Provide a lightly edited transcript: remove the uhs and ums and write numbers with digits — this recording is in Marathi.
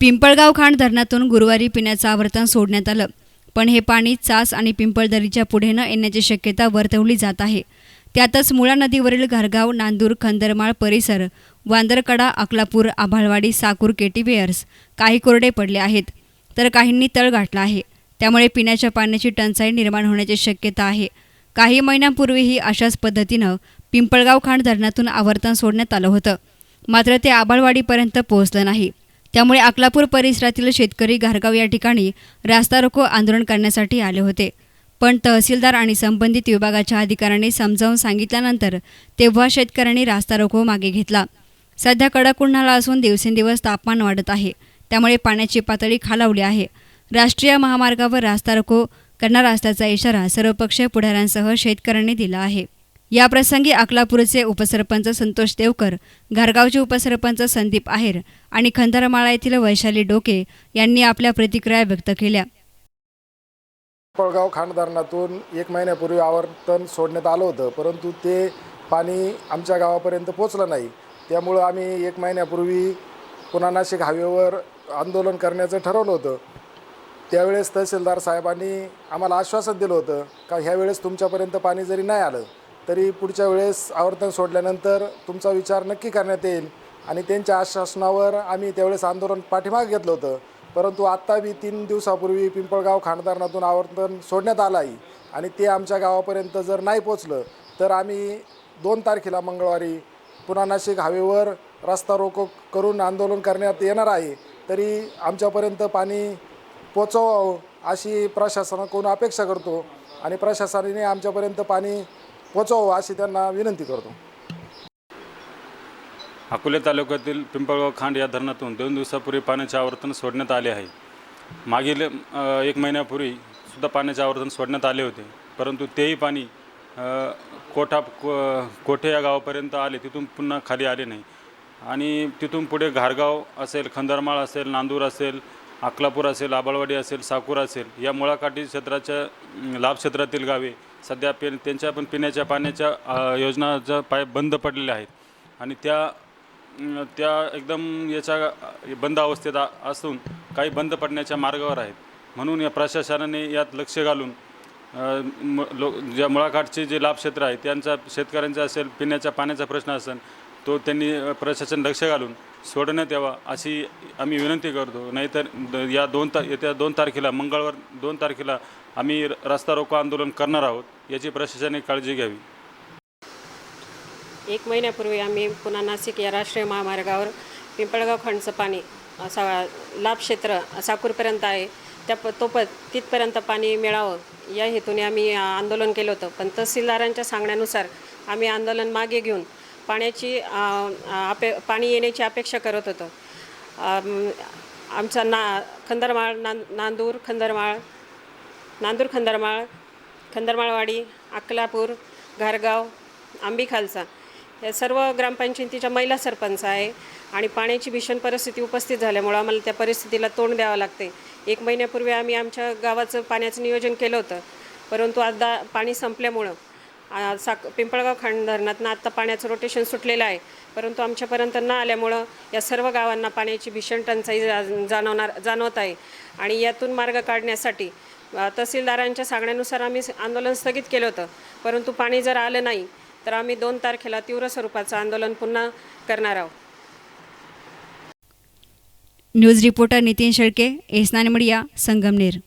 पिंपळगाव खांड धरणातून गुरुवारी पिण्याचं आवर्तन सोडण्यात आलं, पण हे पाणी चास आणि पिंपळदरीच्या पुढे न येण्याची शक्यता वर्तवली जात आहे. त्यातच मुळा नदीवरील घारगाव, नांदूर, खंदरमाळ परिसर, वांदरकडा, अकलापूर, आभाळवाडी, साकूर, केटीबेअर्स काही कोरडे पडले आहेत, तर काहींनी तळ गाठला आहे. त्यामुळे पिण्याच्या पाण्याची टंचाई निर्माण होण्याची शक्यता आहे. काही महिन्यांपूर्वीही अशाच पद्धतीनं पिंपळगाव खांड धरणातून आवर्तन सोडण्यात आलं होतं, मात्र ते आभाळवाडीपर्यंत पोहोचलं नाही. त्यामुळे अकलापूर परिसरातील शेतकरी घारगाव या ठिकाणी रास्ता रोको आंदोलन करण्यासाठी आले होते, पण तहसीलदार आणि संबंधित विभागाच्या अधिकाऱ्यांनी समजावून सांगितल्यानंतर तेव्हा शेतकऱ्यांनी रास्ता रोको मागे घेतला. सध्या कडक उन्हाळा असून दिवसेंदिवस तापमान वाढत आहे, त्यामुळे पाण्याची पातळी खालावली आहे. राष्ट्रीय महामार्गावर रास्ता रोको करणार असल्याचा इशारा सर्वपक्षीय पुढाऱ्यांसह शेतकऱ्यांनी दिला आहे. याप्रसंगी अकलापूरचे उपसरपंच संतोष देवकर, घारगावचे उपसरपंच संदीप आहेर आणि खंदारमाळा येथील वैशाली डोके यांनी आपल्या प्रतिक्रिया व्यक्त केल्या. पिंपळगाव खांड धरणातून 1 महिन्यापूर्वी आवर्तन सोडण्यात आलं होतं, परंतु ते पाणी आमच्या गावापर्यंत पोचलं नाही. त्यामुळं आम्ही 1 महिन्यापूर्वी पुन्हा नाशिक हायवेवर आंदोलन करण्याचं ठरवलं होतं. त्यावेळेस तहसीलदार साहेबांनी आम्हाला आश्वासन दिलं होतं का ह्यावेळेस तुमच्यापर्यंत पाणी जरी नाही आलं तरी पुढच्या वेळेस आवर्तन सोडल्यानंतर तुमचा विचार नक्की करण्यात येईल, आणि त्यांच्या आश्वासनावर आम्ही त्यावेळेस आंदोलन पाठीमागे घेतलं होतं. परंतु आत्ता बी 3 दिवसापूर्वी पिंपळगाव खांड धरणातून आवर्तन सोडण्यात आलं आहे, आणि ते आमच्या गावापर्यंत जर नाही पोचलं तर आम्ही 2 तारखेला मंगळवारी पुन्हा नाशिक हायवेवर रस्ता रोको करून आंदोलन करण्यात येणार आहे. तरी आमच्यापर्यंत पाणी पोचवावं अशी प्रशासनाकडून अपेक्षा करतो, आणि प्रशासनाने आमच्यापर्यंत पाणी पोचवावं अशी त्यांना विनंती करतो. अकोले तालुक्यातील पिंपळगाव खांड या धरणातून 2 दिवसापूर्वी पाण्याचे आवर्तन सोडण्यात आले आहे. मागील 1 महिन्यापूर्वी सुद्धा पाण्याचे आवर्तन सोडण्यात आले होते, परंतु तेही पाणी कोठे या गावापर्यंत आले, तिथून पुन्हा खाली आले नाही. आणि तिथून पुढे घारगाव असेल, खंदरमाळ असेल, नांदूर असेल, अकलापूर असेल, आभाळवाडी असेल, साकूर असेल, या मुळाकाठी क्षेत्राच्या लाभ क्षेत्रातील गावे सध्या त्यांच्या पण पिण्याच्या पाण्याच्या योजनाचा पाय बंद पडलेल्या आहेत, आणि त्या एकदम याच्या बंद अवस्थेत असून काही बंद पडण्याच्या मार्गावर आहेत. म्हणून या प्रशासनाने यात लक्ष घालून ज्या मुळाकाठचे जे लाभ क्षेत्र आहे त्यांचा, शेतकऱ्यांचा असेल, पिण्याच्या पाण्याचा प्रश्न असेल, तो त्यांनी प्रशासन लक्ष घालून सोडण्यात यावा अशी आम्ही विनंती करतो. नाहीतर येत्या 2 तारखेला मंगळवार 2 तारखेला आम्ही रस्ता रोको आंदोलन करणार आहोत, याची प्रशासनाने काळजी घ्यावी. 1 महिन्यापूर्वी आम्ही पुन्हा नाशिक या राष्ट्रीय महामार्गावर पिंपळगाव खांडचं पाणी लाभ क्षेत्र साकूरपर्यंत आहे, तिथपर्यंत पाणी मिळावं या हेतूने आम्ही आंदोलन केलं होतं. पण तहसीलदारांच्या सांगण्यानुसार आम्ही आंदोलन मागे घेऊन पाणी येण्याची अपेक्षा करत होतो. आमचा खंदरमाळ, नांदूर खंदरमाळ, खंदरमाळवाडी, अकलापूर, घारगाव, आंबीखालसा या सर्व ग्रामपंचायतीच्या महिला सरपंच आहे, आणि पाण्याची भीषण परिस्थिती उपस्थित झाल्यामुळं आम्हाला त्या परिस्थितीला तोंड द्यावं लागते. 1 महिन्यापूर्वी आम्ही आमच्या गावाचं पाण्याचं नियोजन केलं होतं, परंतु आता पाणी संपल्यामुळं पिंपळगाव खांड धरणातनं आत्ता पाण्याचं रोटेशन सुटलेलं आहे, परंतु आमच्यापर्यंत न आल्यामुळं या सर्व गावांना पाण्याची भीषण टंचाई जाणवत आहे. आणि यातून मार्ग काढण्यासाठी तहसीलदारांच्या सांगण्यानुसार आम्ही आंदोलन स्थगित केलं होतं, परंतु पाणी जर आलं नाही तर आम्ही 2 तारखेला तीव्र स्वरूपाचं आंदोलन पुन्हा करणार आहोत. न्यूज रिपोर्टर नितीन शेळके, एस9 मीडिया, संगमनेर.